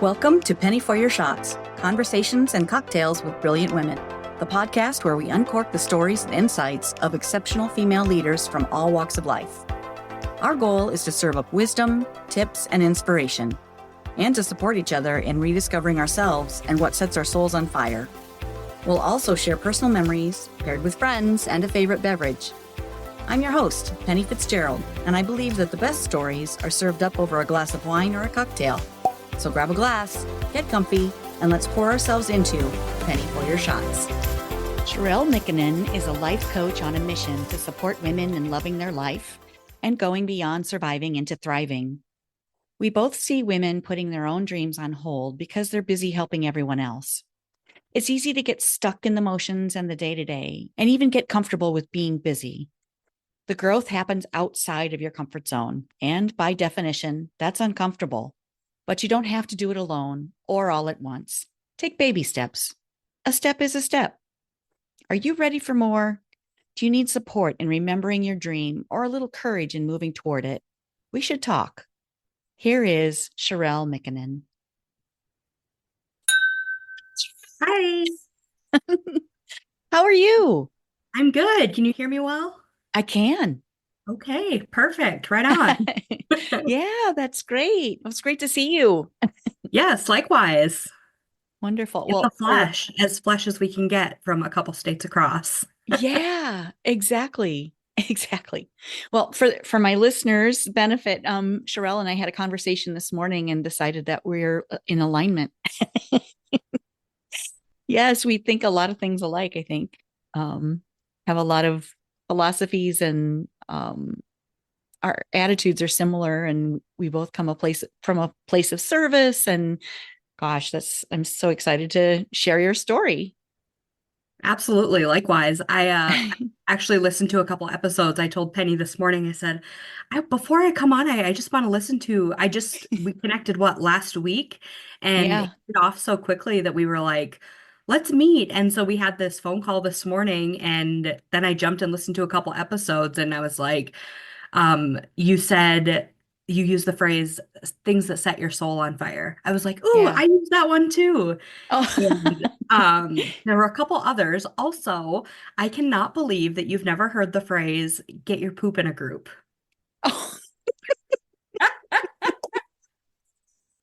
Welcome to Penny for Your Shots, conversations and cocktails with brilliant women, the podcast where we uncork the stories and insights of exceptional female leaders from all walks of life. Our goal is to serve up wisdom, tips, and inspiration, and to support each other in rediscovering ourselves and what sets our souls on fire. We'll also share personal memories, paired with friends and a favorite beverage. I'm your host, Penny Fitzgerald, and I believe that the best stories are served up over a glass of wine or a cocktail. So grab a glass, get comfy, and let's pour ourselves into Penny for Your Shots. Shrylle McKinnon is a life coach on a mission to support women in loving their life and going beyond surviving into thriving. We both see women putting their own dreams on hold because they're busy helping everyone else. It's easy to get stuck in the motions and the day-to-day, and even get comfortable with being busy. The growth happens outside of your comfort zone, and by definition, that's uncomfortable. But you don't have to do it alone or all at once. Take baby steps. A step is a step. Are you ready for more? Do you need support in remembering your dream or a little courage in moving toward it? We should talk. Here is Shrylle McKinnon. Hi. How are you? I'm good. Can you hear me well? I can. Okay, perfect. Right on. Yeah, that's great. It was great to see you. Yes, likewise. Wonderful. In the flesh, as flesh as we can get from a couple states across. Yeah, exactly. Exactly. Well, for my listeners' benefit, Shrylle and I had a conversation this morning and decided that we're in alignment. Yes, we think a lot of things alike, I think. Have a lot of philosophies, and our attitudes are similar, and we both come from a place of service. And gosh, I'm so excited to share your story. Absolutely. Likewise. I actually listened to a couple episodes. I told Penny this morning, I said, before I come on, I just want to listen to, we connected last week, and Yeah. it went off so quickly that we were like, let's meet. And so we had this phone call this morning, and then I jumped and listened to a couple episodes, and I was like, you said, you used the phrase things that set your soul on fire. I was like, ooh, Yeah. I use that one too. Oh, And there were a couple others. Also, I cannot believe that you've never heard the phrase get your poop in a group. oh.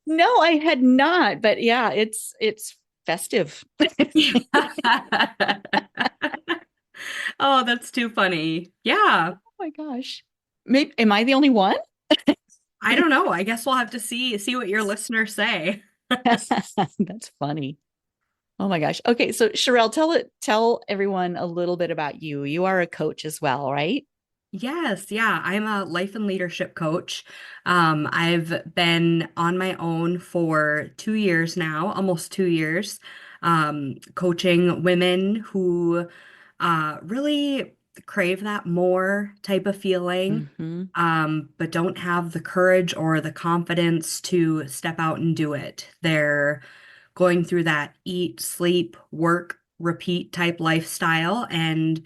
No, I had not, but yeah, it's festive. Oh, that's too funny. Yeah. Oh my gosh. Maybe, am I the only one? I don't know. I guess we'll have to see what your listeners say. That's funny. Oh my gosh. Okay, so Shrylle, tell everyone a little bit about you. You are a coach as well, right? Yes, yeah, I'm a life and leadership coach. I've been on my own for 2 years now, almost 2 years, coaching women who really crave that more type of feeling, Mm-hmm. but don't have the courage or the confidence to step out and do it. They're going through that eat, sleep, work, repeat type lifestyle, and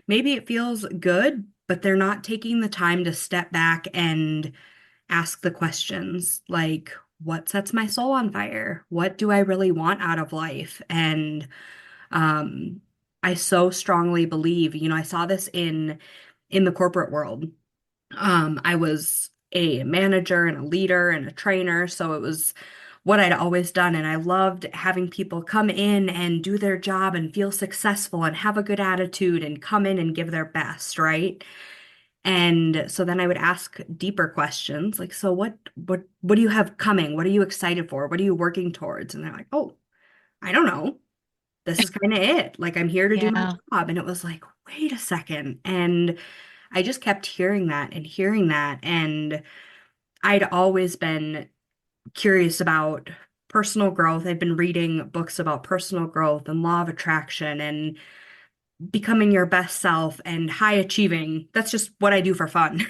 maybe it feels good, but they're not taking the time to step back and ask the questions like, what sets my soul on fire? What do I really want out of life? And I so strongly believe, I saw this in the corporate world. I was a manager and a leader and a trainer, so it was what I'd always done. And I loved having people come in and do their job and feel successful and have a good attitude and come in and give their best, right? And so then I would ask deeper questions like, so what do you have coming? What are you excited for? What are you working towards? And they're like, oh, I don't know. This is kind of it. Like, I'm here to do my Yeah. job. And it was like, wait a second. And I just kept hearing that and hearing that. And I'd always been curious about personal growth. I've been reading books about personal growth and law of attraction and becoming your best self and high achieving. That's just what I do for fun.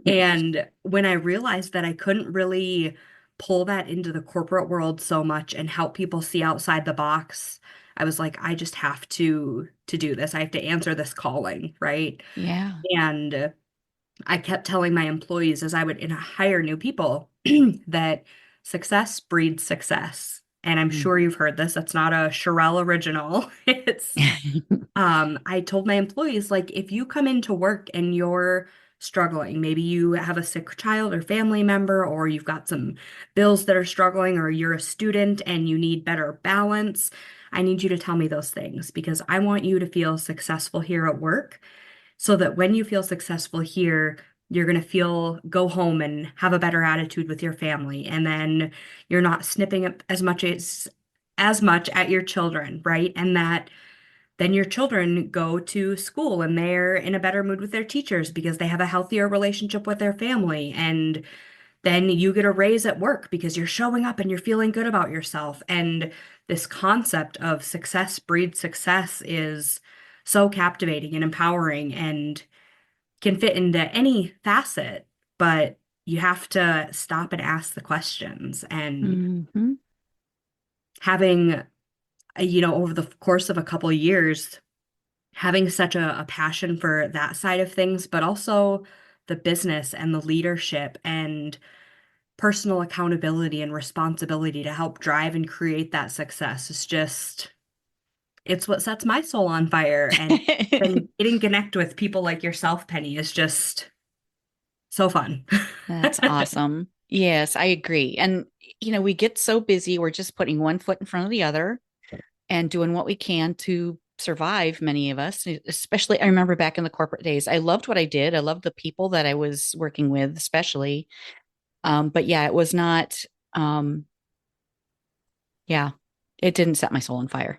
And when I realized that I couldn't really pull that into the corporate world so much and help people see outside the box, I was like, I just have to do this. I have to answer this calling, right? Yeah. And I kept telling my employees as I would hire new people that success breeds success. And I'm Mm. sure you've heard this. That's not a Shrylle original. It's I told my employees, like, if you come into work and you're struggling, maybe you have a sick child or family member, or you've got some bills that are struggling, or you're a student and you need better balance, I need you to tell me those things because I want you to feel successful here at work so that when you feel successful here, you're going to go home and have a better attitude with your family. And then you're not snipping up as much at your children, right? And that then your children go to school and they're in a better mood with their teachers because they have a healthier relationship with their family. And then you get a raise at work because you're showing up and you're feeling good about yourself. And this concept of success breeds success is so captivating and empowering and can fit into any facet, but you have to stop and ask the questions. And Hmm. having, over the course of a couple of years, having such a passion for that side of things, but also the business and the leadership and personal accountability and responsibility to help drive and create that success is just, it's what sets my soul on fire. And then getting connect with people like yourself, Penny, is just so fun. That's awesome. Yes, I agree. And, we get so busy, we're just putting one foot in front of the other and doing what we can to survive, many of us, especially I remember back in the corporate days. I loved what I did. I loved the people that I was working with, especially. But yeah, it was not, um, yeah, it didn't set my soul on fire.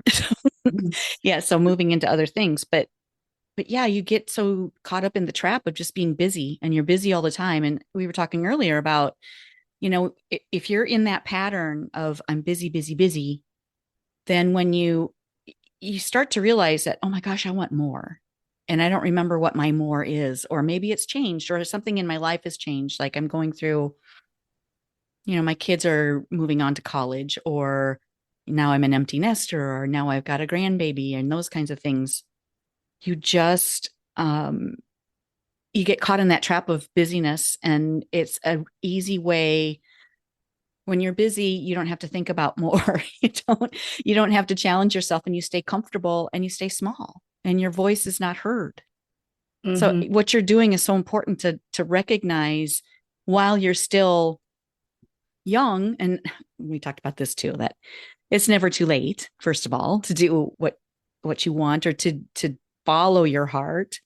Yeah, so moving into other things, but yeah, you get so caught up in the trap of just being busy and you're busy all the time. And we were talking earlier about, if you're in that pattern of I'm busy, busy, busy, then when you start to realize that, oh my gosh, I want more. And I don't remember what my more is, or maybe it's changed, or something in my life has changed. Like I'm going through, my kids are moving on to college, or now I'm an empty nester, or now I've got a grandbaby, and those kinds of things. You just, you get caught in that trap of busyness, and it's an easy way. When you're busy, you don't have to think about more. You don't have to challenge yourself, and you stay comfortable and you stay small and your voice is not heard. So Hmm. what you're doing is so important to recognize while you're still young. And we talked about this too, that it's never too late, first of all, to do what you want, or to follow your heart.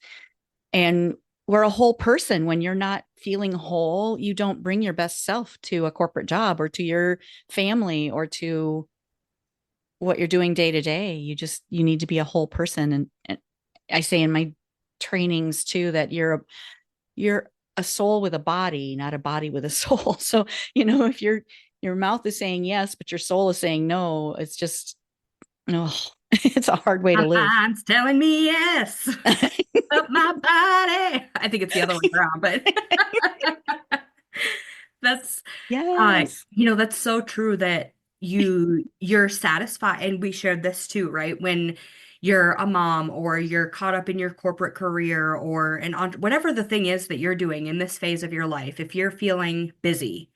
And we're a whole person. When you're not feeling whole, you don't bring your best self to a corporate job or to your family or to what you're doing day to day. You need to be a whole person. And I say in my trainings too that you're a soul with a body, not a body with a soul. So, if your mouth is saying yes, but your soul is saying no, it's just, no, it's a hard way to My live. mind's telling me yes, but my body. I think it's the other way around, but that's Yes. that's so true that you're satisfied, and we shared this too, right? When you're a mom or you're caught up in your corporate career or whatever the thing is that you're doing in this phase of your life, if you're feeling busy,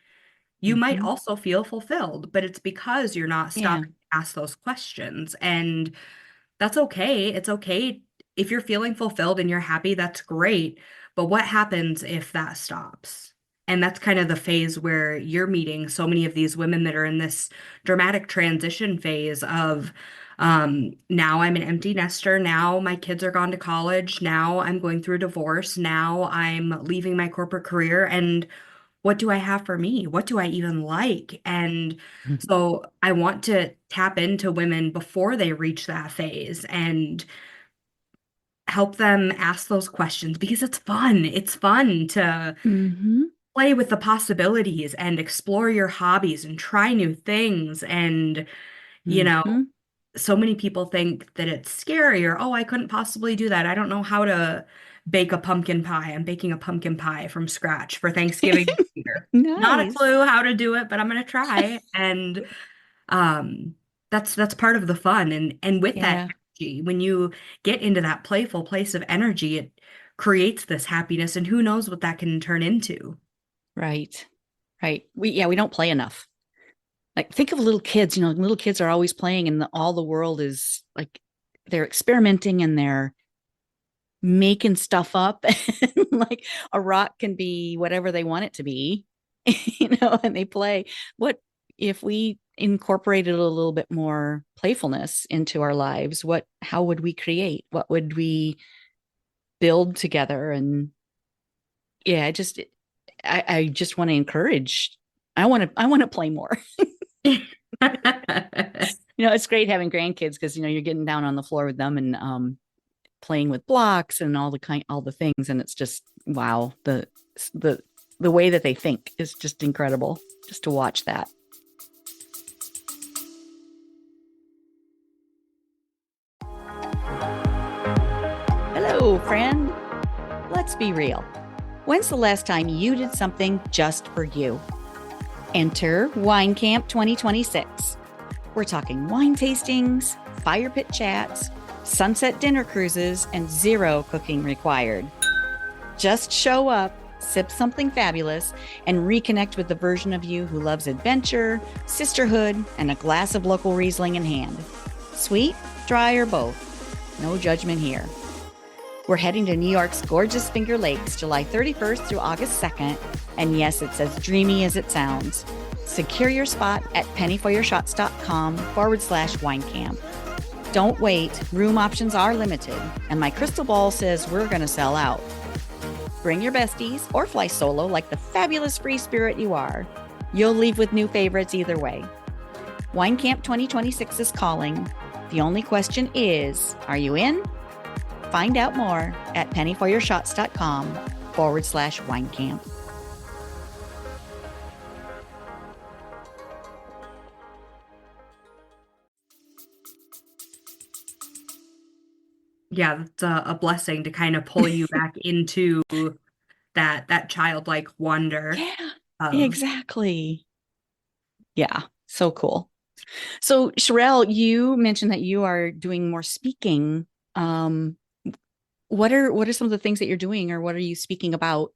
you might Hmm. also feel fulfilled, but it's because you're not Yeah. stopping to ask those questions. And that's okay. It's okay if you're feeling fulfilled and you're happy, that's great. But what happens if that stops? And that's kind of the phase where you're meeting so many of these women that are in this dramatic transition phase of now I'm an empty nester. Now my kids are gone to college. Now I'm going through a divorce. Now I'm leaving my corporate career. And what do I have for me? What do I even like? And so I want to tap into women before they reach that phase and help them ask those questions because it's fun. It's fun to Hmm. play with the possibilities and explore your hobbies and try new things. And, you know, Hmm. so many people think that it's scary or, oh, I couldn't possibly do that. I don't know how to bake a pumpkin pie. I'm baking a pumpkin pie from scratch for Thanksgiving this year. Not a Nice. clue how to do it, but I'm gonna try. And um that's part of the fun. And with that Yeah. energy, when you get into that playful place of energy, it creates this happiness, and who knows what that can turn into. Right. Right. We don't play enough. Like think of little kids, little kids are always playing and all the world is like they're experimenting and they're making stuff up. Like a rock can be whatever they want it to be, and they play. What if we incorporated a little bit more playfulness into our lives? How would we create? What would we build together? And yeah, I just want to encourage. I want to play more. It's great having grandkids because you're getting down on the floor with them and playing with blocks and all the things, and it's just wow. The way that they think is just incredible just to watch that. Hello, friend. Let's be real. When's the last time you did something just for you? Enter Wine Camp 2026. We're talking wine tastings, fire pit chats, sunset dinner cruises, and zero cooking required. Just show up, sip something fabulous, and reconnect with the version of you who loves adventure, sisterhood, and a glass of local Riesling in hand. Sweet, dry, or both. No judgment here. We're heading to New York's gorgeous Finger Lakes, July 31st through August 2nd. And yes, it's as dreamy as it sounds. Secure your spot at pennyforyourshots.com/wine camp. Don't wait. Room options are limited. And my crystal ball says we're going to sell out. Bring your besties or fly solo like the fabulous free spirit you are. You'll leave with new favorites either way. Wine Camp 2026 is calling. The only question is, are you in? Find out more at pennyforyourshots.com/wine camp. Yeah, that's a blessing to kind of pull you back into that childlike wonder. Yeah, exactly. Yeah, so cool. So Shrylle, you mentioned that you are doing more speaking. What are some of the things that you're doing, or what are you speaking about?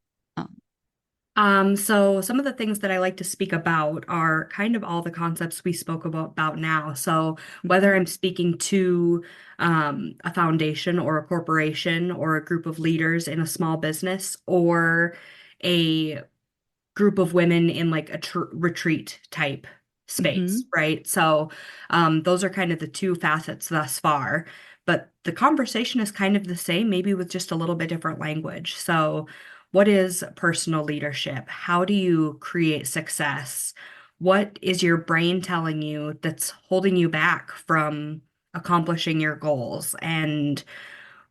So some of the things that I like to speak about are kind of all the concepts we spoke about now. So whether I'm speaking to a foundation or a corporation or a group of leaders in a small business or a group of women in like a retreat type space, right? So those are kind of the two facets thus far. But the conversation is kind of the same, maybe with just a little bit different language. So what is personal leadership? How do you create success? What is your brain telling you that's holding you back from accomplishing your goals? And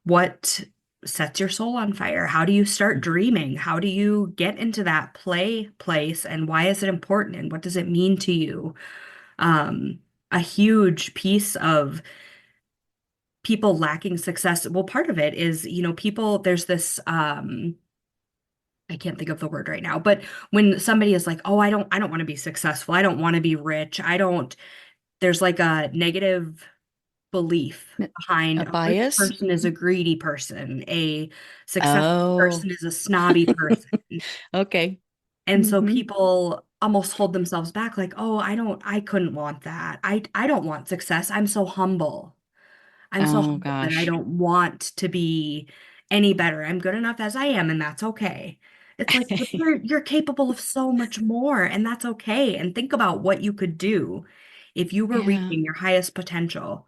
what sets your soul on fire? How do you start dreaming? How do you get into that play place? And why is it important? And what does it mean to you? A huge piece of people lacking success. Well, part of it is, people, there's this, I can't think of the word right now, but when somebody is like, oh, I don't want to be successful. I don't want to be rich. There's like a negative belief behind A a rich bias? person is a greedy person, a successful person is a snobby person. Okay. And so people almost hold themselves back like, oh, I couldn't want that. I don't want success. I'm so humble. I'm so Oh humble that I gosh. don't want to be any better. I'm good enough as I am, and that's okay. It's like, but you're capable of so much more, and that's okay. And think about what you could do if you were Yeah. reaching your highest potential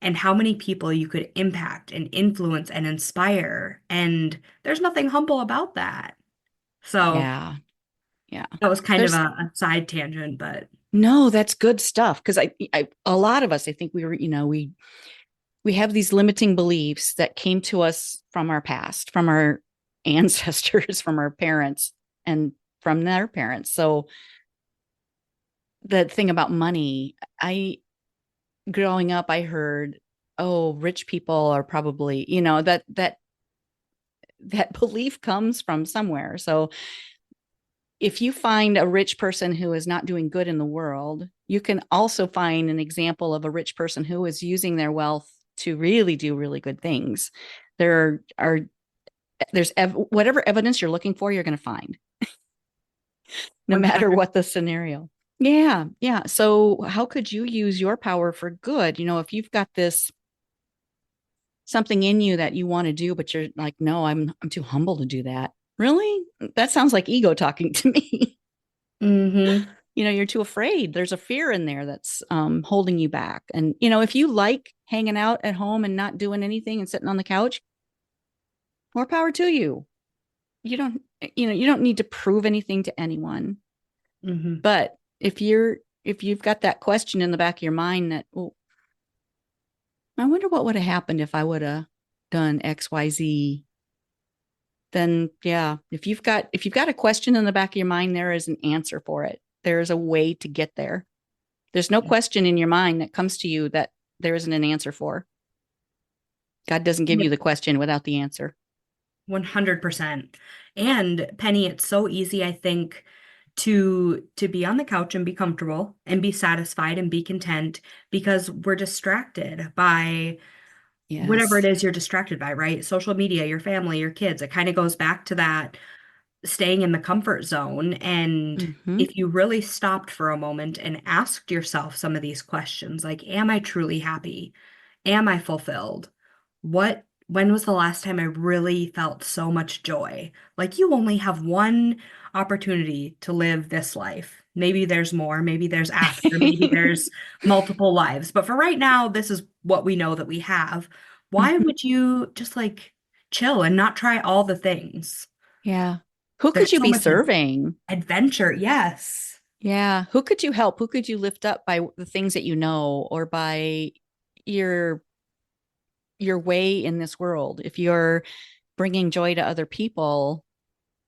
and how many people you could impact and influence and inspire. And there's nothing humble about that. So Yeah. Yeah. that was kind of There's a side tangent, but no, that's good stuff. Cause a lot of us, I think we have these limiting beliefs that came to us from our past, from our ancestors, from our parents, and from their parents. So the thing about money, growing up, I heard, oh, rich people are probably, that belief comes from somewhere. So if you find a rich person who is not doing good in the world, you can also find an example of a rich person who is using their wealth to really do really good things. There's whatever evidence you're looking for, you're going to find, no matter what the scenario. Yeah, yeah. So how could you use your power for good? If you've got this something in you that you want to do, but you're like, no, I'm too humble to do that. Really? That sounds like ego talking to me. Mm-hmm. You're too afraid. There's a fear in there that's holding you back. And if you like hanging out at home and not doing anything and sitting on the couch, more power to you. You don't, you don't need to prove anything to anyone. Mm-hmm. But if you've got that question in the back of your mind that, well, I wonder what would have happened if I would have done XYZ, then yeah, if you've got a question in the back of your mind, there is an answer for it. There is a way to get there. There's no question in your mind that comes to you that there isn't an answer for. God doesn't give you the question without the answer. 100%. And Penny, it's so easy, I think, to be on the couch and be comfortable and be satisfied and be content because we're distracted by whatever it Yes. is you're distracted by, right? Social media, your family, your kids. It kind of goes back to that staying in the comfort zone. And Mm-hmm. if you really stopped for a moment and asked yourself some of these questions, like, am I truly happy? Am I fulfilled? When was the last time I really felt so much joy? Like you only have one opportunity to live this life. Maybe there's more, maybe there's after, maybe there's multiple lives. But for right now, this is what we know that we have. Why Mm-hmm. would you just like chill and not try all the things? Yeah. Who could There's you so be much serving? adventure. Yes. Yeah. Who could you help? Who could you lift up by the things that you know or by your your way in this world? If you're bringing joy to other people,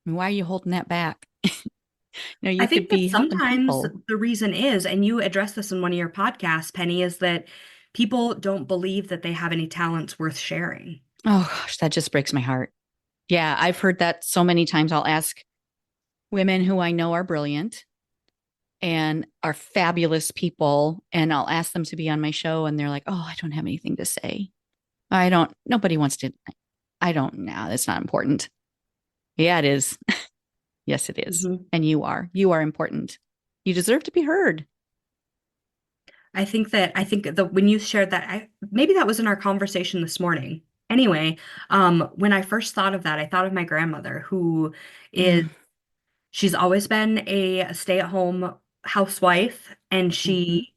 why are you holding that back? I You could think that be helping sometimes people. the reason is, and you addressed this in one of your podcasts, Penny, is that people don't believe that they have any talents worth sharing. Oh gosh, that just breaks my heart. Yeah, I've heard that so many times. I'll ask women who I know are brilliant and are fabulous people, and I'll ask them to be on my show, and they're like, "Oh, I don't have anything to say. I don't. Nobody wants to. I don't. No, it's not important." Yeah, it is. Yes, it is. Mhm. And you are. You are important. You deserve to be heard. I think the when you shared that, maybe that was in our conversation this morning. Anyway, when I first thought of that, I thought of my grandmother, who is Mm, she's always been a stay-at-home housewife, and mm-hmm. she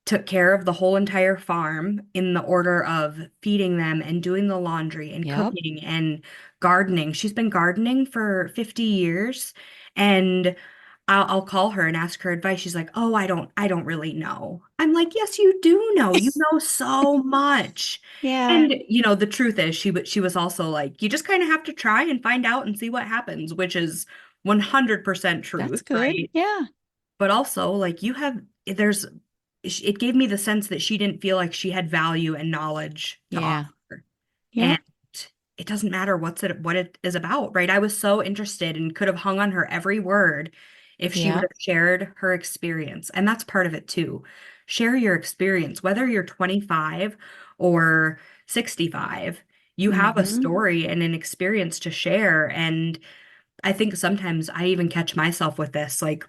took care of the whole entire farm in the order of feeding them and doing the laundry and Yep. cooking and gardening. She's been gardening for 50 years, and I'll call her and ask her advice. She's like, "Oh, I don't really know." I'm like, "Yes, you do know. You know so much." Yeah, And the truth is, she was also like, "You just kind of have to try and find out and see what happens," which is 100% that's truth, good. right? Yeah. But also, like there's it gave me the sense that she didn't feel like she had value and knowledge to Yeah. offer. And Yep. it doesn't matter what it is about, right? I was so interested and could have hung on her every word if she would Yep. have shared her experience. And that's part of it too. Share your experience, whether you're 25 or 65, you have a Mm-hmm. story and an experience to share. And I think sometimes I even catch myself with this, like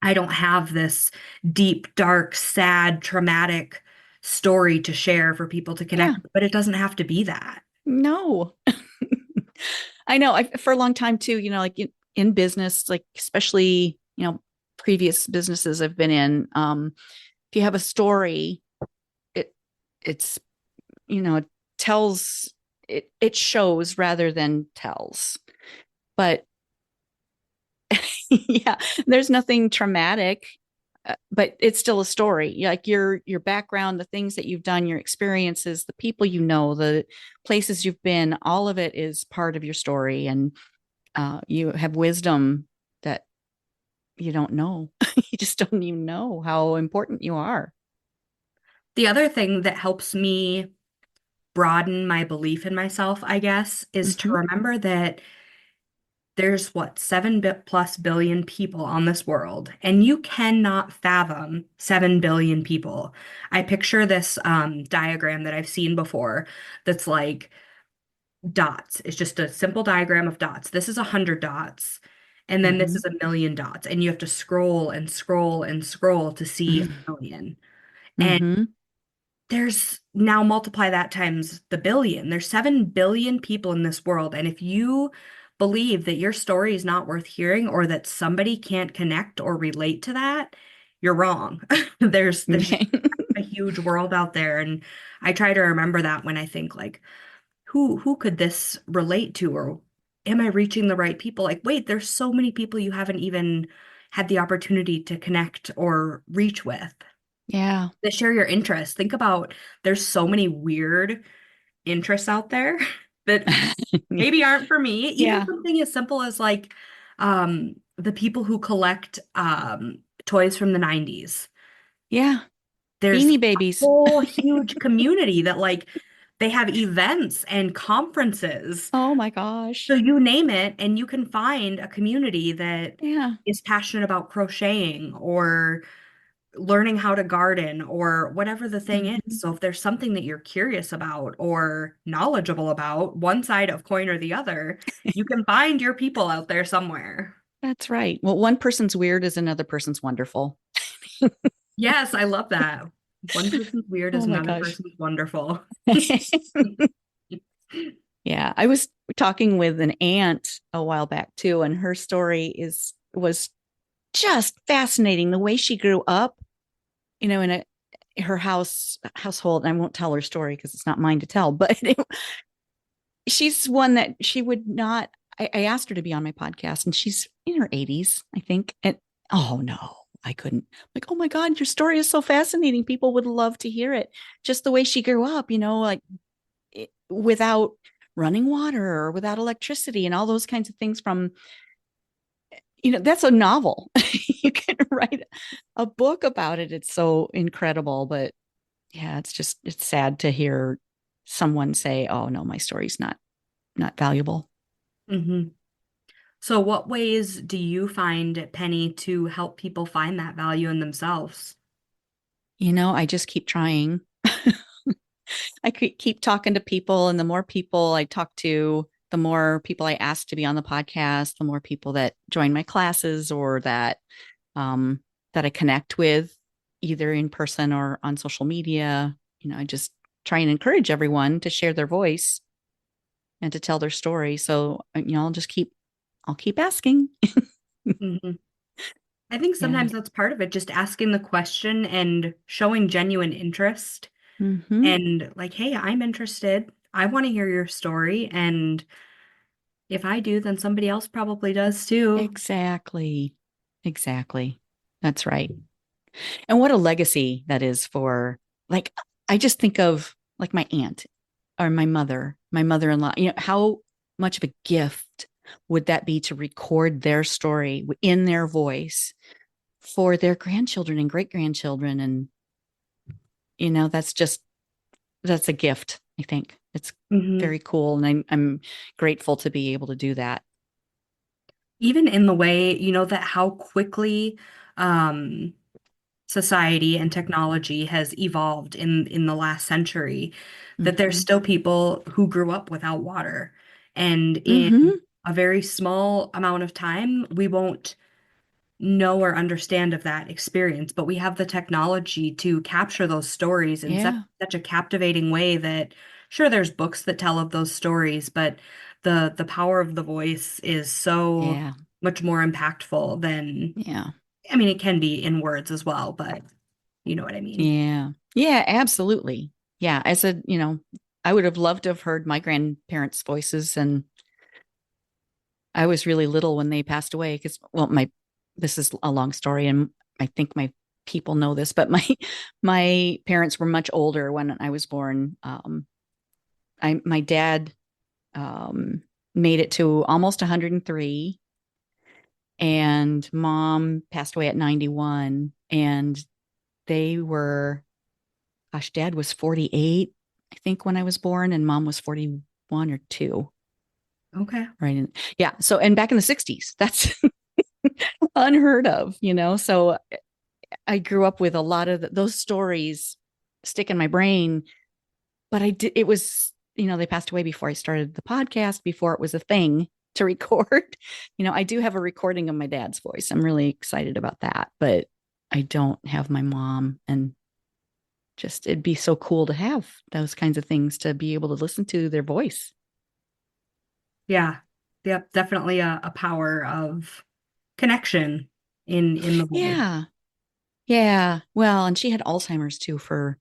I don't have this deep, dark, sad, traumatic story to share for people to Yeah. connect with, but it doesn't have to be that. No. I know. For a long time too, like in business, like especially, previous businesses I've been in, if you have a story, it it's, it tells it shows rather than tells. But yeah, there's nothing traumatic, but it's still a story. Like your background, the things that you've done, your experiences, the people the places you've been, all of it is part of your story, and you have wisdom that you don't know. You just don't even know how important you are. The other thing that helps me broaden my belief in myself, I guess, is to Mm-hmm. remember that there's what, 7+ billion people on this world, and you cannot fathom 7 billion people. I picture this diagram that I've seen before that's like dots. It's just a simple diagram of dots. This is 100 dots. And then this Mm-hmm. is a million dots, and you have to scroll and scroll and scroll to see a million. And Mm-hmm. there's now multiply that times the billion. There's 7 billion people in this world. And if you believe that your story is not worth hearing or that somebody can't connect or relate to that, you're wrong. There's just a huge world out there. And I try to remember that when I think like, who could this relate to? Or am I reaching the right people? Like, wait, there's so many people you haven't even had the opportunity to connect or reach with Yeah. that share your interests. Think about there's so many weird interests out there that maybe aren't for me. Even Yeah. something as simple as like the people who collect toys from the 90s. Yeah. There's Beanie a Babies. whole huge community that like they have events and conferences. Oh my So gosh. you name it, and you can find a community that Yeah. is passionate about crocheting or learning how to garden or whatever the thing Mhm. is. So if there's something that you're curious about or knowledgeable about, one side of coin or the other, you can find your people out there somewhere. That's right. Well, one person's weird is another person's wonderful. Yes, I love that. One person's weird is Oh my another gosh. person's wonderful. Yeah, I was talking with an aunt a while back too, and her story is was just fascinating. The way she grew up, in her household. And I won't tell her story because it's not mine to tell, but she's one that she would not. I asked her to be on my podcast, and she's in her 80s, I think. And oh no, I couldn't. Like, oh my God, your story is so fascinating. People would love to hear it. Just the way she grew up, like without running water or without electricity and all those kinds of things from, that's a novel. You can write a book about it. It's so incredible. But yeah, it's sad to hear someone say, oh no, my story's not valuable. hmm So what ways do you find, Penny, to help people find that value in themselves? I just keep trying. I keep talking to people, and the more people I talk to, the more people I ask to be on the podcast, the more people that join my classes or um, that I connect with, either in person or on social media. I just try and encourage everyone to share their voice and to tell their story. So, I'll keep asking. Mhm. I think Yeah. sometimes that's part of it, just asking the question and showing genuine interest Hmm. and like, hey, I'm interested. I want to hear your story. And if I do, then somebody else probably does too. Exactly. Exactly. That's right. And what a legacy that is for, like, I just think of like my aunt or my mother-in-law, how much of a gift would that be to record their story in their voice for their grandchildren and great grandchildren? And, that's a gift. I think it's hmm very cool. And I'm grateful to be able to do that. Even in the way, that how quickly um, society and technology has evolved in the last century, that there's Hmm. still people who grew up without water. And in Hmm. a very small amount of time, we won't know or understand of that experience, but we have the technology to capture those stories in Yeah. such a captivating way that sure there's books that tell of those stories, but the power of the voice is so Yeah. much more impactful than Yeah. I mean it can be in words as well, but you know what I mean. Yeah. Yeah, absolutely. Yeah. I would have loved to have heard my grandparents' voices. And I was really little when they passed away because, well, this is a long story. And I think my people know this, but my parents were much older when I was born. My dad, um, made it to almost 103, and mom passed away at 91. And they were, gosh, dad was 48, I think, when I was born, and mom was 41 or two. Okay. Right. Yeah. So, and back in the 60s, that's unheard of, So I grew up with a lot of those stories stick in my brain, but it was, they passed away before I started the podcast, before it was a thing. to record. I do have a recording of my dad's voice. I'm really excited about that, but I don't have my mom, and just it'd be so cool to have those kinds of things, to be able to listen to their voice. Yeah. Yep. Definitely a power of connection in the voice. Yeah. Yeah. Well, and she had Alzheimer's too for,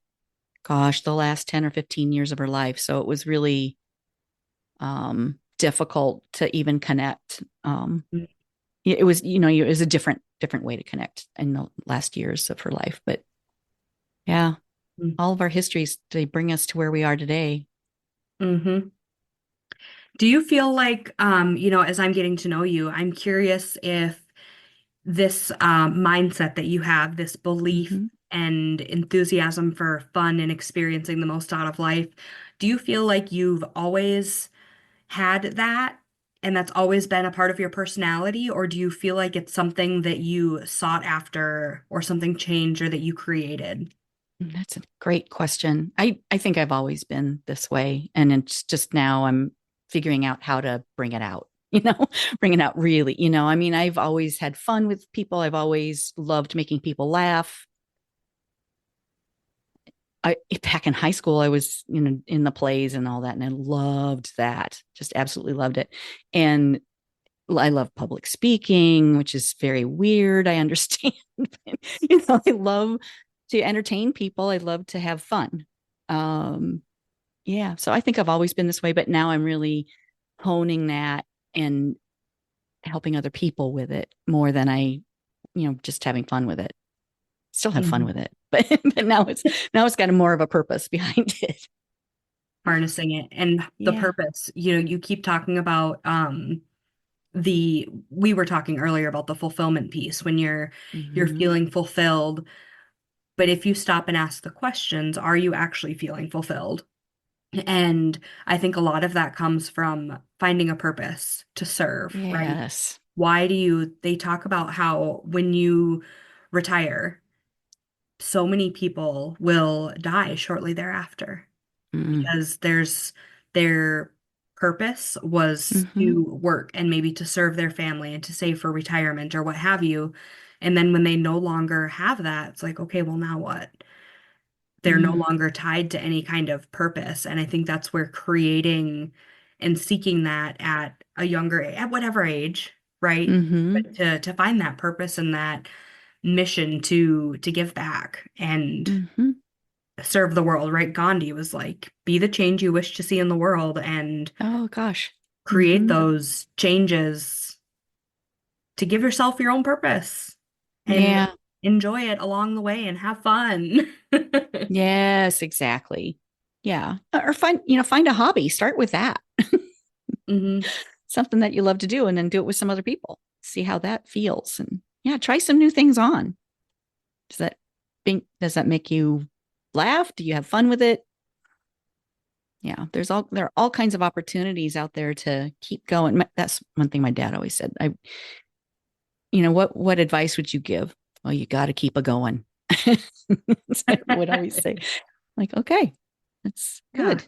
gosh, the last 10 or 15 years of her life. So it was really difficult to even connect. It was, it was a different way to connect in the last years of her life. But yeah, Mm-hmm. all of our histories, they bring us to where we are today. Mm-hmm. Do you feel like, as I'm getting to know you, I'm curious if this mindset that you have, this belief Mm-hmm. and enthusiasm for fun and experiencing the most out of life, do you feel like you've always had that and that's always been a part of your personality, or do you feel like it's something that you sought after or something changed or that you created? That's a great question. I think I've always been this way. And it's just now I'm figuring out how to bring it out, bring it out really. I mean, I've always had fun with people. I've always loved making people laugh. Back in high school, I was, in the plays and all that, and I loved that. Just absolutely loved it. And I love public speaking, which is very weird. I understand. I love to entertain people. I love to have fun. Yeah. So I think I've always been this way, but now I'm really honing that and helping other people with it more than just having fun with it. Still have fun Mhm. with it, but now it's got more of a purpose behind it. Harnessing it and the Yeah. purpose. You keep talking about we were talking earlier about the fulfillment piece when you're Mm-hmm. feeling fulfilled, but if you stop and ask the questions, are you actually feeling fulfilled? And I think a lot of that comes from finding a purpose to serve, right? Yes. They talk about how when you retire, so many people will die shortly thereafter Mm-hmm. because their purpose was to work and maybe to serve their family and to save for retirement or what have you. And then when they no longer have that, it's like, okay, well, now what? They're no Mm-hmm. longer tied to any kind of purpose. And I think that's where creating and seeking that at whatever age, right? Mm-hmm. But to find that purpose and that mission to give back and Mm-hmm. serve the world, right? Gandhi was like, be the change you wish to see in the world and Oh gosh. create Mm-hmm. those changes to give yourself your own purpose and Yeah. enjoy it along the way and have fun. Yes, exactly. Yeah. Or find a hobby. Start with that. Hmm. Something that you love to do, and then do it with some other people. See how that feels. And yeah, try some new things on. Does that does that make you laugh? Do you have fun with it? Yeah, there are all kinds of opportunities out there to keep going. That's one thing my dad always said. What advice would you give? Well, you got to keep it going. I would always say, like, okay, that's Yeah, good.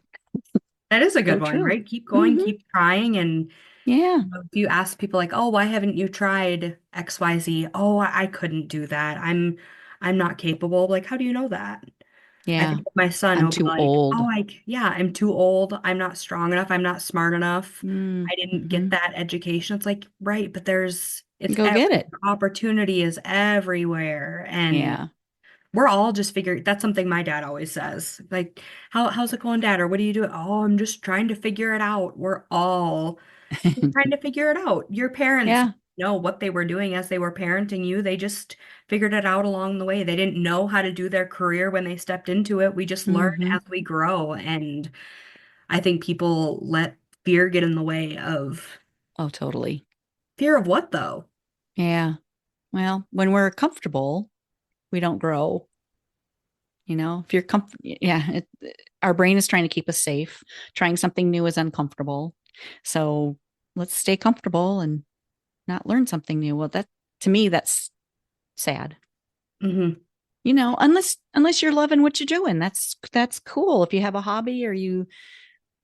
that is a So good one, true. right? Keep going, Mm-hmm. keep trying. And Yeah. if you ask people like, oh, why haven't you tried XYZ? Oh, I couldn't do that. I'm not capable. Like, how do you know that? I Yeah. think of my son, I'm he'll be too like, oh, old. yeah, I'm too old. I'm not strong enough. I'm not smart enough. I didn't Mm-hmm. get that education. It's like, right, but it's Go get it. opportunity is everywhere. And Yeah. we're all just figuring, that's something my dad always says. Like, how's it going, Dad? Or what do you do? Oh, I'm just trying to figure it out. We're all trying to figure it out. Your parents Yeah. know what they were doing as they were parenting you. They just figured it out along the way. They didn't know how to do their career when they stepped into it. We just learn Mm-hmm. as we grow. And I think people let fear get in the way of Oh, totally. fear of what though? Yeah. Well, when we're comfortable, we don't grow. If you're yeah, our brain is trying to keep us safe. Trying something new is uncomfortable. So let's stay comfortable and not learn something new. Well, to me, that's sad. Hmm. Unless you're loving what you're doing, that's cool. If you have a hobby or you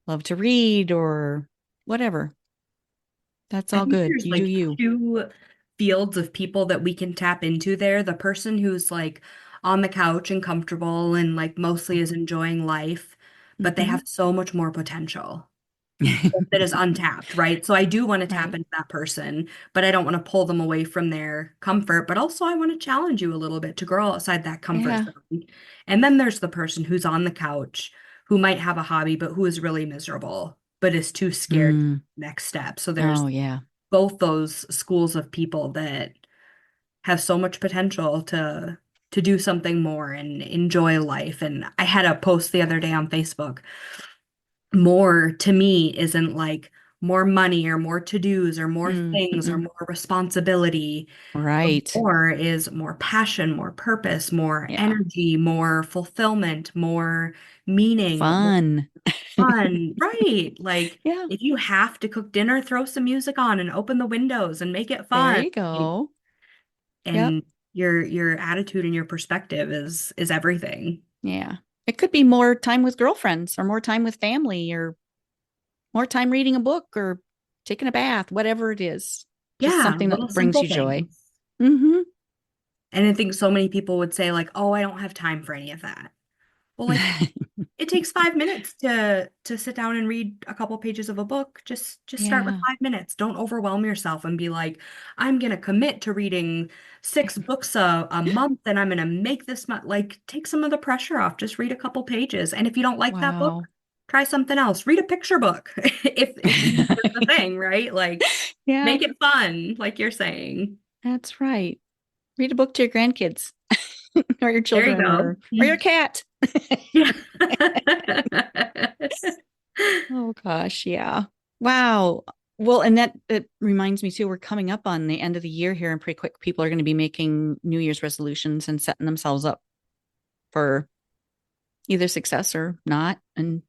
love to read or whatever, That's I all think good. there's You do like you. two fields of people that we can tap into there. The person who's like on the couch and comfortable and like mostly is enjoying life, but they Hmm. have so much more potential that is untapped, right? So I do want to tap Right. into that person, but I don't want to pull them away from their comfort. But also, I want to challenge you a little bit to grow outside that comfort Yeah. zone. And then there's the person who's on the couch who might have a hobby, but who is really miserable, but is too scared to take Mm. the next step. So there's Oh, yeah. both those schools of people that have so much potential to do something more and enjoy life. And I had a post the other day on Facebook. More to me isn't like more money or more to-dos or more things or Mm-mm. more responsibility. The Right. more is more passion, more purpose, more Yeah. energy, more fulfillment, more meaning, more Fun. fun. Right. Like Yeah. if you have to cook dinner, throw some music on and open the windows and make it There fun. you go. Yep. And your attitude and your perspective is everything. Yeah. It could be more time with girlfriends or more time with family or more time reading a book or taking a bath, whatever it is. Just Yeah, something that little brings simple you joy. things. Mm-hmm. And I think so many people would say like, "Oh, I don't have time for any of that." Well, like it takes 5 minutes to sit down and read a couple pages of a book. Just start with Yeah. 5 minutes. Don't overwhelm yourself and be like, "I'm gonna commit to reading 6 books a month and I'm gonna make this much." Like, take some of the pressure off. Just read a couple pages. And if you don't like that book, Wow. try something else. Read a picture book if music is the thing, right? Like, Yeah, make it fun, like you're saying. that's right. Read a book to your grandkids or your There you children go. or your cat. Yeah. Oh gosh, yeah. Wow. Well, and that it reminds me too, we're coming up on the end of the year here and pretty quick people are going to be making New Year's resolutions and setting themselves up for either success or not. And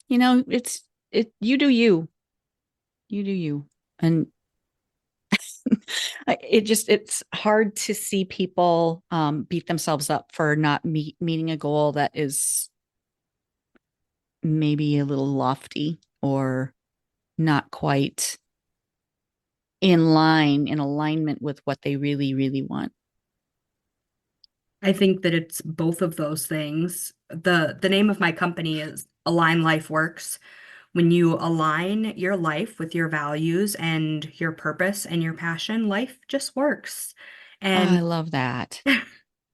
it's you do you. You do you. And it's hard to see people beat themselves up for not meeting a goal that is maybe a little lofty or not quite in alignment with what they really, really want. I think that it's both of those things. The name of my company is Align Life Works. When you align your life with your values and your purpose and your passion, life just works. Oh, I And love that.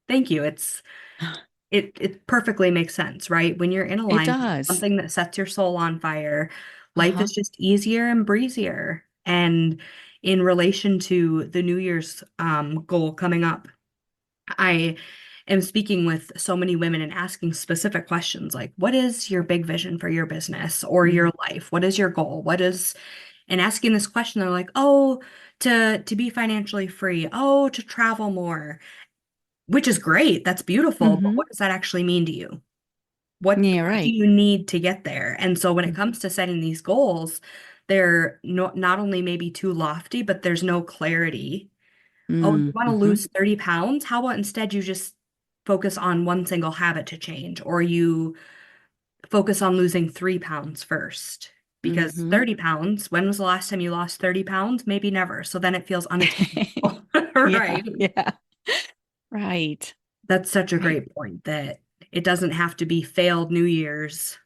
thank you. It perfectly makes sense, right? When you're in It alignment, does. something that sets your soul on fire, life Uh-huh. is just easier and breezier. And in relation to the New Year's goal coming up, I am speaking with so many women and asking specific questions like, what is your big vision for your business or Mm. your life? What is your goal? And asking this question, they're like, oh, to be financially free, oh, to travel more, which is great. That's beautiful. But Hmm. what does that actually mean to you? What Yeah, do right. you need to get there? And so when it Mhm. comes to setting these goals, they're not only maybe too lofty, but there's no clarity. Oh, you want to Mm-hmm. lose 30 pounds? How about instead you just focus on one single habit to change, or you focus on losing 3 pounds first? Because Mm-hmm. 30 pounds, when was the last time you lost 30 pounds? Maybe never. So then it feels unattainable, Yeah, right? yeah. Right. That's such a Right. great point that it doesn't have to be failed New Year's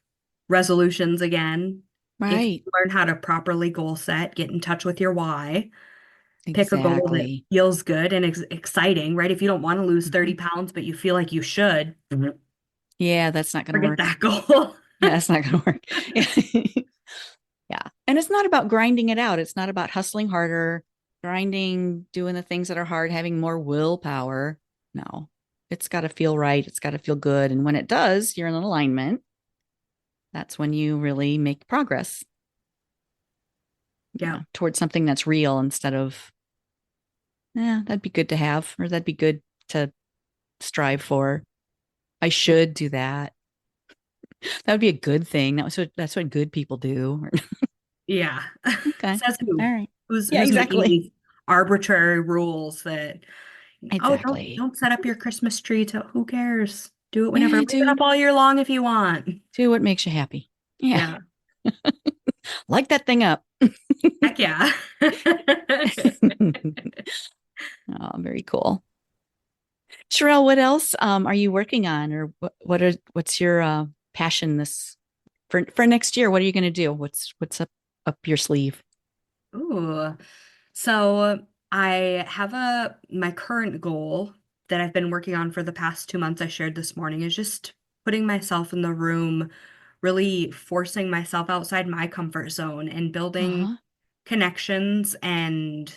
resolutions again. If you Right. learn how to properly goal set, get in touch with your why, pick a goal that Exactly. feels good and exciting, right? If you don't want to lose Hmm. 30 pounds, but you feel like you should, Yeah, that's not going to forget work. that goal. Yeah, that's not going to work. Yeah. And it's not about grinding it out. It's not about hustling harder, grinding, doing the things that are hard, having more willpower. No, it's got to feel right. It's got to feel good. And when it does, you're in alignment. That's when you really make progress, Yeah. towards something that's real instead of, yeah, that'd be good to have, or that'd be good to strive for. I should do that. That would be a good thing. That's what good people do. Yeah. Okay. Says who? All right. Yeah, Who's making exactly. these arbitrary rules that, oh, Exactly. don't set up your Christmas tree to who cares? Do it whenever. Yeah, Leave it do up all year long if you want. do what makes you happy. Yeah. Yeah. Light that thing up. Heck yeah. Oh, very cool. Shrylle, what else are you working on, or what's your passion this for next year? What are you going to do? What's up your sleeve? Ooh. So I have my current goal that I've been working on for the past 2 months I shared this morning is just putting myself in the room, really forcing myself outside my comfort zone and building Uh-huh. connections and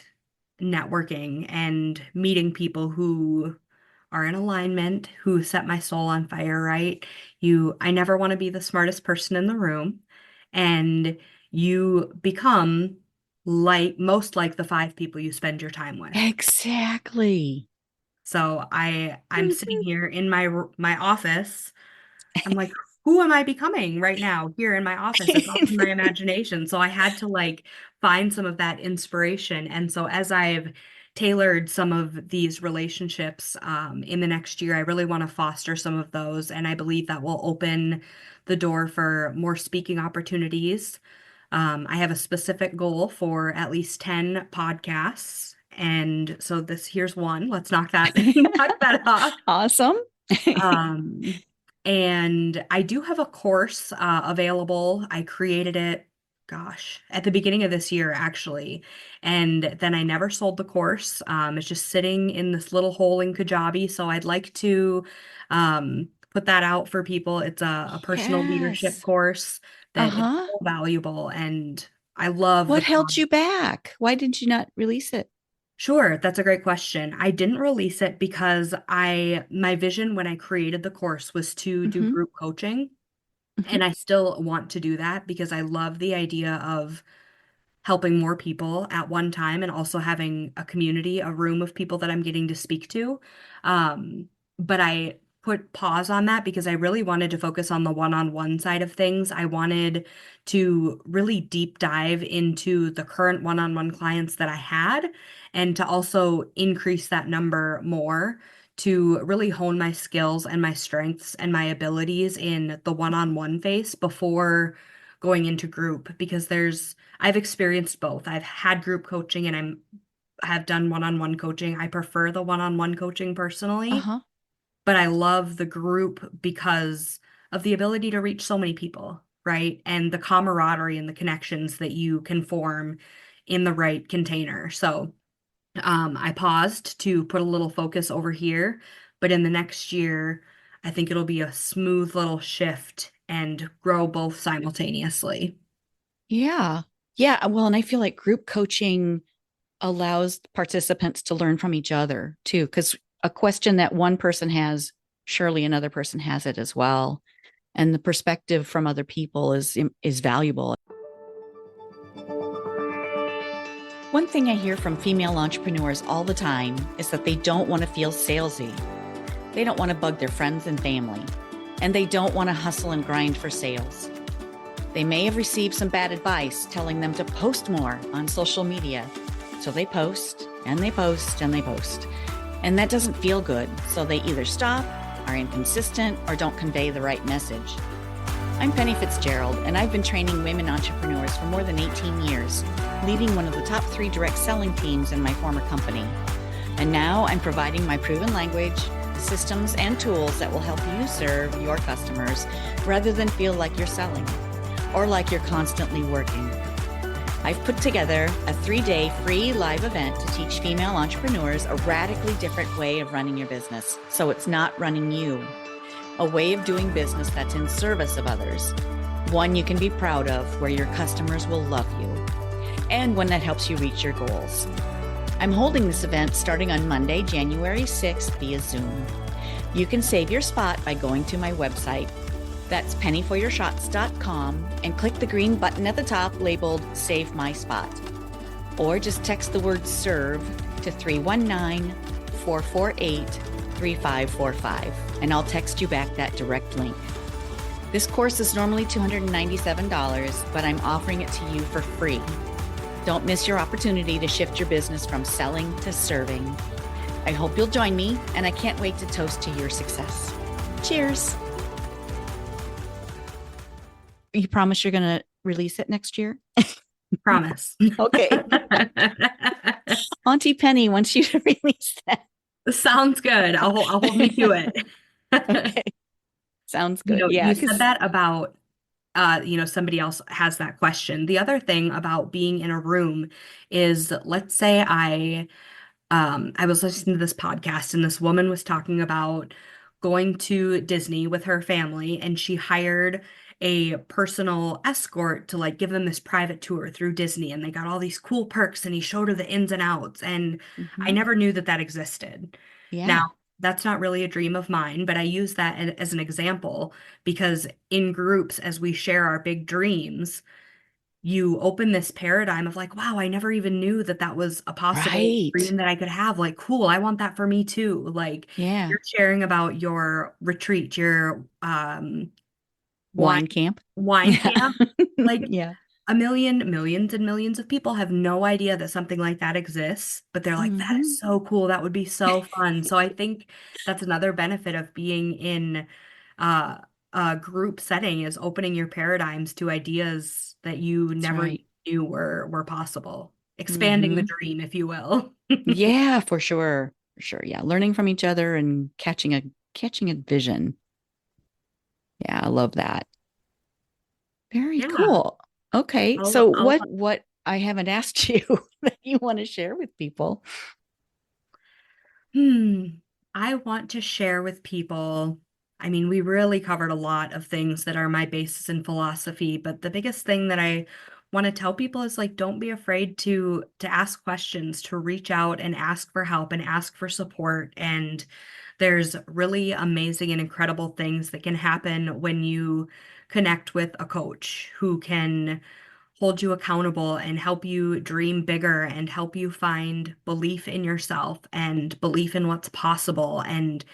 networking and meeting people who are in alignment, who set my soul on fire, right? I never want to be the smartest person in the room. And you become most like the five people you spend your time with. Exactly. So I'm sitting Mhm. here in my office. I'm like, who am I becoming right now here in my office? It's all in my imagination. So I had to like find some of that inspiration. And so as I've tailored some of these relationships in the next year, I really want to foster some of those. And I believe that will open the door for more speaking opportunities. I have a specific goal for at least 10 podcasts. And so here's one. Let's knock that knock that off. Awesome. Um, and I do have a course available. I created it, gosh, at the beginning of this year, actually. And then I never sold the course. It's just sitting in this little hole in Kajabi. So I'd like to put that out for people. It's a personal leadership Yes. course that is Uh-huh. so valuable. And I love What the held you back? Why did you not release it? Sure, that's a great question. I didn't release it because my vision when I created the course was to do Hmm. group coaching, Hmm. and I still want to do that because I love the idea of helping more people at one time and also having a community, a room of people that I'm getting to speak to. But I put pause on that because I really wanted to focus on the one-on-one side of things. I wanted to really deep dive into the current one-on-one clients that I had and to also increase that number more to really hone my skills and my strengths and my abilities in the one-on-one phase before going into group because I've experienced both. I've had group coaching and I have done one-on-one coaching. I prefer the one-on-one coaching personally, Uh-huh. but I love the group because of the ability to reach so many people, right? And the camaraderie and the connections that you can form in the right container. So, I paused to put a little focus over here, but in the next year, I think it'll be a smooth little shift and grow both simultaneously. Yeah. Yeah. Well, and I feel like group coaching allows participants to learn from each other too, because a question that one person has, surely another person has it as well. And the perspective from other people is valuable. One thing I hear from female entrepreneurs all the time is that they don't want to feel salesy. They don't want to bug their friends and family, and they don't want to hustle and grind for sales. They may have received some bad advice telling them to post more on social media. So they post and they post and they post. And that doesn't feel good. So they either stop, are inconsistent, or don't convey the right message. I'm Penny Fitzgerald, and I've been training women entrepreneurs for more than 18 years, leading one of the top 3 direct selling teams in my former company. And now I'm providing my proven language, systems, and tools that will help you serve your customers rather than feel like you're selling or like you're constantly working. I've put together a 3-day free live event to teach female entrepreneurs a radically different way of running your business, so it's not running you. A way of doing business that's in service of others. One you can be proud of, where your customers will love you. And one that helps you reach your goals. I'm holding this event starting on Monday, January 6th via Zoom. You can save your spot by going to my website. That's pennyforyourshots.com and click the green button at the top labeled Save My Spot. Or just text the word SERVE to 319-448-3545 and I'll text you back that direct link. This course is normally $297, but I'm offering it to you for free. Don't miss your opportunity to shift your business from selling to serving. I hope you'll join me, and I can't wait to toast to your success. Cheers. You promise you're going to release it next year? Promise. Okay. Auntie Penny wants you to release that. Sounds good. I'll hold me to it. Okay. Sounds You good. know, Yeah. you said Because, that about somebody else has that question. The other thing about being in a room is, let's say I was listening to this podcast and this woman was talking about going to Disney with her family and she hired a personal escort to like give them this private tour through Disney and they got all these cool perks and he showed her the ins and outs and I mhm. never knew that that existed. Now, Yeah. that's not really a dream of mine, but I use that as an example because in groups as we share our big dreams, you open this paradigm of like, wow, I never even knew that that was a possible Right. dream that I could have. Like, cool, I want that for me too. Like, Yeah. you're sharing about your retreat, your wine Wine camp. wine Yeah. camp. Like, Yeah. millions and millions of people have no idea that something like that exists, but they're like, that is Hmm. so cool. That would be so fun. So I think that's another benefit of being in uh, a group setting is opening your paradigms to ideas that you That's never right. knew were possible. Expanding the Hmm. dream, if you will. Yeah, for sure. For sure. Yeah. Learning from each other and catching a vision. Yeah, I love that. Very Yeah. cool. Okay. So I'll what I haven't asked you that you want to share with people? Hmm. I want to share with people. I mean, we really covered a lot of things that are my basis in philosophy, but the biggest thing that I want to tell people is like don't be afraid to ask questions, to reach out and ask for help and ask for support. And there's really amazing and incredible things that can happen when you connect with a coach who can hold you accountable and help you dream bigger and help you find belief in yourself and belief in what's possible and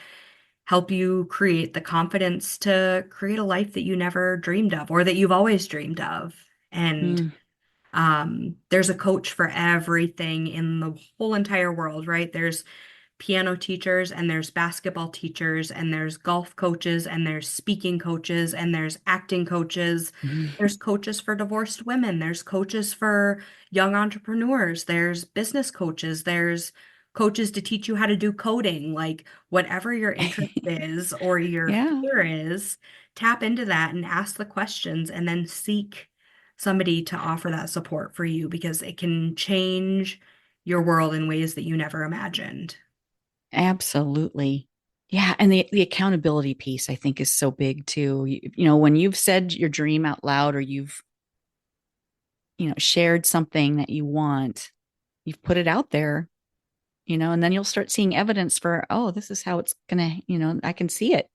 help you create the confidence to create a life that you never dreamed of or that you've always dreamed of. And Mm, there's a coach for everything in the whole entire world, right? There's piano teachers and there's basketball teachers and there's golf coaches and there's speaking coaches and there's acting coaches. mm. There's coaches for divorced women. There's coaches for young entrepreneurs. There's business coaches. There's coaches to teach you how to do coding. Like whatever your interest is or your Yeah, fear is, tap into that and ask the questions and then seek somebody to offer that support for you because it can change your world in ways that you never imagined. absolutely. Yeah, and the accountability piece I think is so big too. When you've said your dream out loud or you've, shared something that you want, you've put it out there, and then you'll start seeing evidence for, oh, this is how it's gonna, I can see it.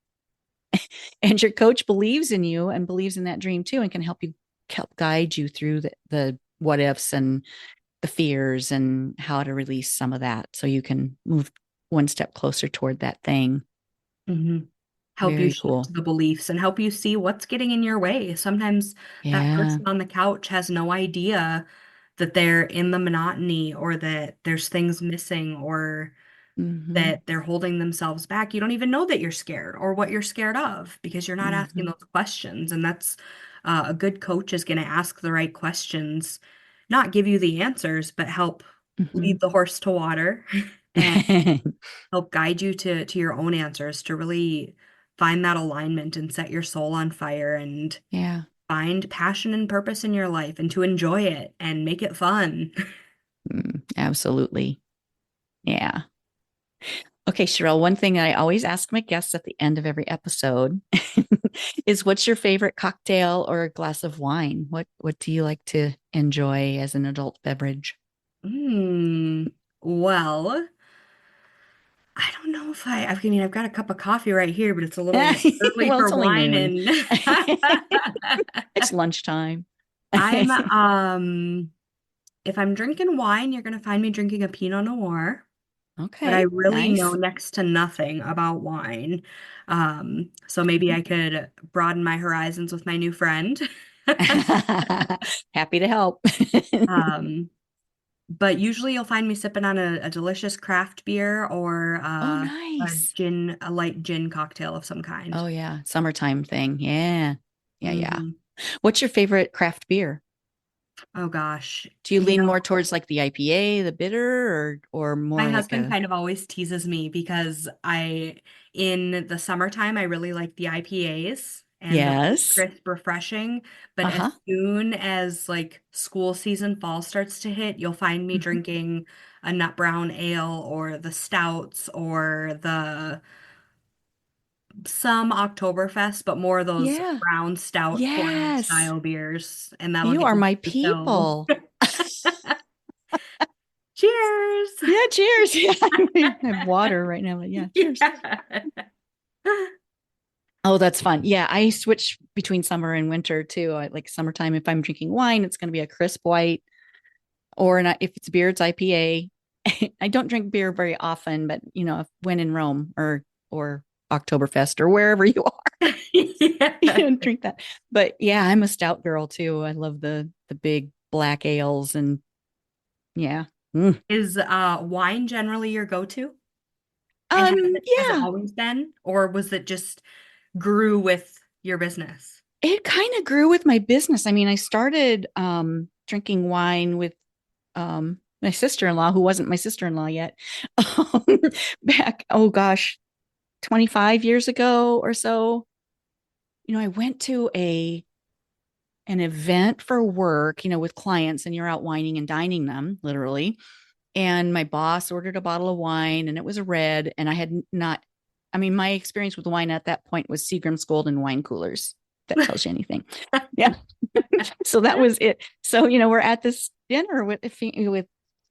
And your coach believes in you and believes in that dream too and can help guide you through the what ifs and the fears and how to release some of that so you can move one step closer toward that thing. Hmm. Help you Very shift cool. the beliefs and help you see what's getting in your way. Sometimes that Yeah. person on the couch has no idea that they're in the monotony or that there's things missing or Hmm. that they're holding themselves back. You don't even know that you're scared or what you're scared of because you're not asking Hmm. those questions. And that's a good coach is going to ask the right questions, not give you the answers, but help Hmm. lead the horse to water and help guide you to your own answers to really find that alignment and set your soul on fire and Yeah. find passion and purpose in your life and to enjoy it and make it fun. Absolutely. Yeah. Okay, Shrylle, one thing I always ask my guests at the end of every episode is what's your favorite cocktail or a glass of wine? What do you like to enjoy as an adult beverage? Well, I don't know if I mean, I've got a cup of coffee right here, but it's a little early Well, for it's only wine noon. and It's lunchtime. I'm if I'm drinking wine, you're gonna find me drinking a Pinot Noir. But I Okay, really know nice. next to nothing about wine. So maybe I could broaden my horizons with my new friend. Happy to help. Um, but usually you'll find me sipping on a delicious craft beer or Oh, a nice. gin, a light gin cocktail of some kind. Oh, yeah. Summertime thing. Yeah. Yeah. Yeah. Hmm. What's your favorite craft beer? Oh gosh. Do you lean more towards like the IPA, the bitter, or My more like husband a kind of always teases me because in the summertime, I really like the IPAs and those are yes? crisp, refreshing. But Uh-huh. as soon as like school season, fall starts to hit, you'll find me Mhm. drinking a nut brown ale or the stouts or the some Oktoberfest, but more of those Yeah. brown stout forward Yes. style beers, and that'll You get are me my until people. cheers. Yeah, cheers. Yeah, I have water right now, but yeah, cheers. Yeah. Oh, that's fun. Yeah, I switch between summer and winter too. I like summertime. If I'm drinking wine, it's going to be a crisp white, or not, if it's beer, it's IPA. I don't drink beer very often, but if when in Rome or Oktoberfest or wherever you are, Yeah. drink that. But yeah, I'm a stout girl too. I love the big black ales and yeah. Mm. Is wine generally your go-to? And has it Yeah, always been? Or was it just grew with your business? it kind of grew with my business. I mean, I started drinking wine with my sister-in-law, who wasn't my sister-in-law yet, um, back, oh gosh, 25 years ago or so. I went to an event for work, with clients, and you're out wining and dining them, literally. And my boss ordered a bottle of wine, and it was a red. And I had not, I mean, my experience with wine at that point was Seagram's Golden wine coolers. That tells you anything. Yeah. So that was it. So, we're at this dinner with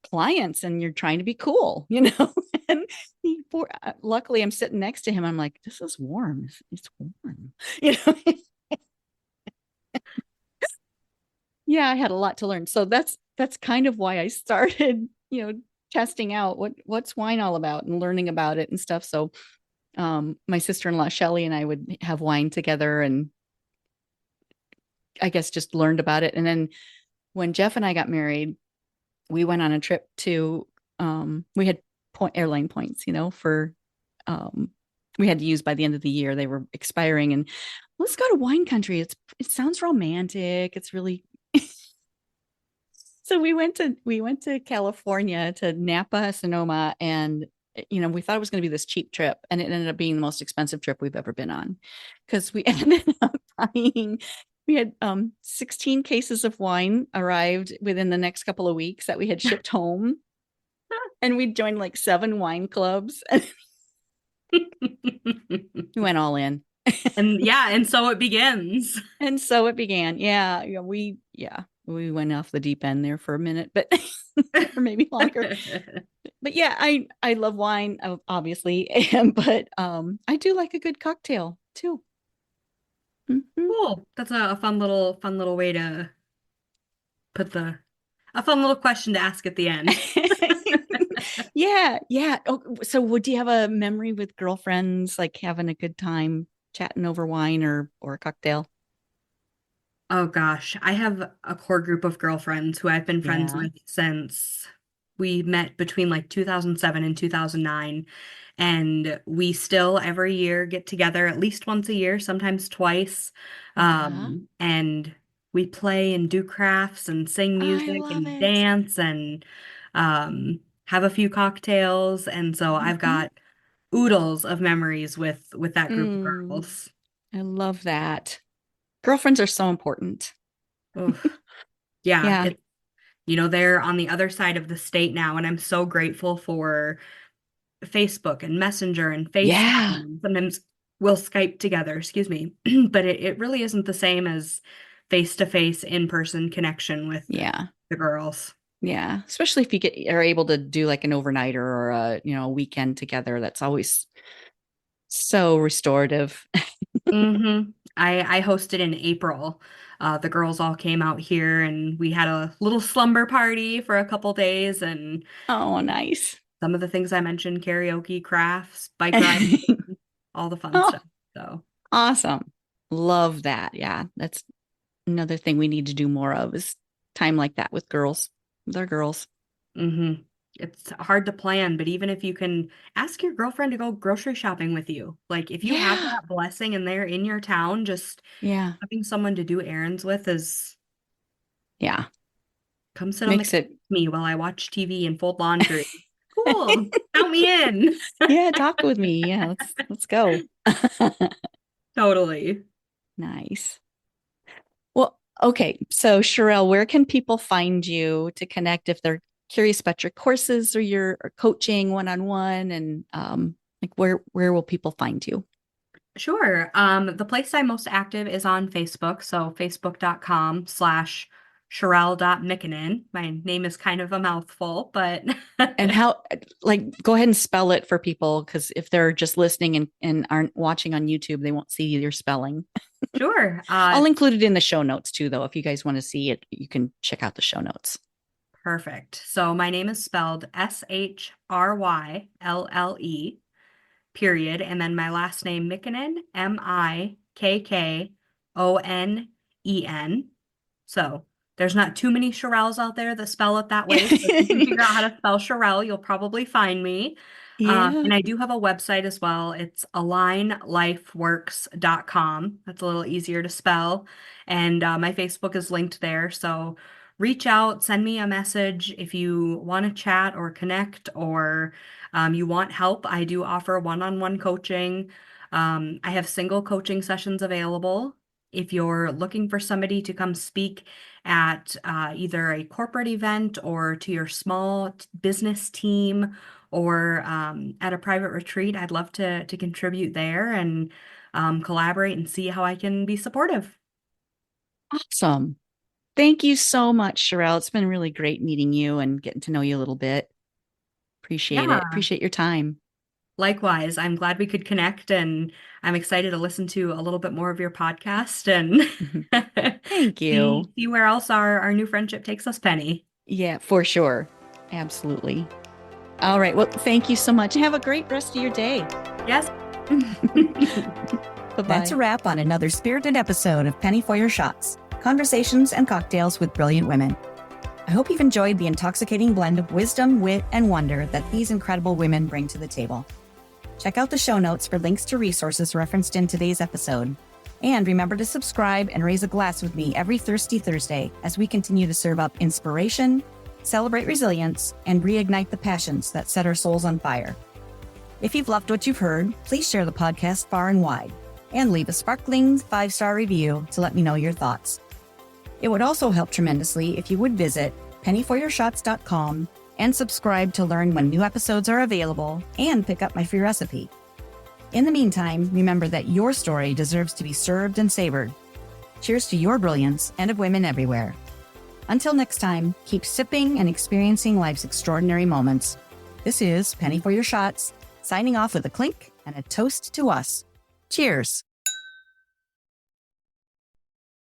clients, and you're trying to be cool. And luckily I'm sitting next to him. I'm like, this is warm. It's warm. You know, yeah, I had a lot to learn. So that's kind of why I started, testing out what's wine all about and learning about it and stuff. So my sister-in-law Shelley and I would have wine together, and I guess just learned about it. And then when Jeff and I got married, we went on a trip to we had airline points, for um we had to use by the end of the year. They were expiring, and let's go to wine country. It sounds romantic. It's really so we went to California, to Napa, Sonoma, and we thought it was going to be this cheap trip, and it ended up being the most expensive trip we've ever been on, because we ended up buying. We had 16 cases of wine arrived within the next couple of weeks that we had shipped home, and we joined like 7 wine clubs, and we went all in. And yeah, and so it begins. And so it began. We went off the deep end there for a minute, but or maybe longer. But yeah, I love wine, obviously, but I do like a good cocktail too. Mhm. Cool. That's a fun little way to put a fun little question to ask at the end. Yeah, yeah. Oh, so would you have a memory with girlfriends, like having a good time chatting over wine or a cocktail? Oh gosh, I have a core group of girlfriends who I've been friends Yeah. with since we met between like 2007 and 2009. And we still every year get together at least once a year, sometimes twice. Yeah. And we play and do crafts and sing I music love and it. dance and have a few cocktails. And so I've Mhm. got oodles of memories with that group of Mm, girls. I love that. Girlfriends are so important. Oof. Yeah, Yeah. they're on the other side of the state now, and I'm so grateful for Facebook and Messenger and FaceTime. Yeah. And sometimes we'll Skype together, excuse me, but it really isn't the same as face-to-face, in-person connection with Yeah. the girls. Yeah. Especially if are able to do like an overnighter or a weekend together. That's always so restorative. I hosted in April. The girls all came out here and we had a little slumber party for a couple days and Oh, nice. some of the things I mentioned, karaoke, crafts, bike ride, all the fun Oh, stuff. So, awesome. Love that. Yeah. That's another thing we need to do more of, is time like that with girls, with our girls. hmm It's hard to plan, but even if you can ask your girlfriend to go grocery shopping with you, like if you have Yeah. that blessing and they're in your town, just Yeah. having someone to do errands with is Yeah. Come sit on the Makes couch it, with me while I watch TV and fold laundry. Cool. Count me in. yeah, talk with me. Yeah, let's go. Totally. Nice. Well, okay. So, Shrylle, where can people find you to connect if they're curious about your courses or your coaching one-on-one? And like where will people find you? Sure. The place I'm most active is on Facebook. So facebook.com/Shrylle.McKinnon. My name is kind of a mouthful, but And how, like, go ahead and spell it for people, because if they're just listening and aren't watching on YouTube, they won't see your spelling. sure. I'll include it in the show notes too, though. If you guys want to see it, you can check out the show notes. Perfect. So my name is spelled Shrylle, period. And then my last name, Mikkonen, Mikkonen. So there's not too many Shirelles out there that spell it that way. So if you can figure out how to spell Shrylle, you'll probably find me. Yeah. And I do have a website as well. It's alignlifeworks.com. That's a little easier to spell. And my Facebook is linked there. So reach out, send me a message if you want to chat or connect, or you want help. I do offer one-on-one coaching. I have single coaching sessions available. If you're looking for somebody to come speak at either a corporate event or to your small business team, or at a private retreat, I'd love to contribute there and collaborate and see how I can be supportive. Awesome. Thank you so much, Shrylle. It's been really great meeting you and getting to know you a little bit. Appreciate it. Yeah, Appreciate your time. likewise. I'm glad we could connect, and I'm excited to listen to a little bit more of your podcast and Thank you. see where else our new friendship takes us, Penny. Yeah, for sure. Absolutely. All right. Well, thank you so much. Have a great rest of your day. Yes. Bye-bye. That's a wrap on another spirited episode of Penny for Your Shots, conversations and cocktails with brilliant women. I hope you've enjoyed the intoxicating blend of wisdom, wit, and wonder that these incredible women bring to the table. Check out the show notes for links to resources referenced in today's episode. And remember to subscribe and raise a glass with me every Thirsty Thursday as we continue to serve up inspiration, celebrate resilience, and reignite the passions that set our souls on fire. If you've loved what you've heard, please share the podcast far and wide and leave a sparkling 5-star review to let me know your thoughts. It would also help tremendously if you would visit pennyforyourshots.com and subscribe to learn when new episodes are available and pick up my free recipe. In the meantime, remember that your story deserves to be served and savored. Cheers to your brilliance and of women everywhere. Until next time, keep sipping and experiencing life's extraordinary moments. This is Penny for Your Shots, signing off with a clink and a toast to us. Cheers.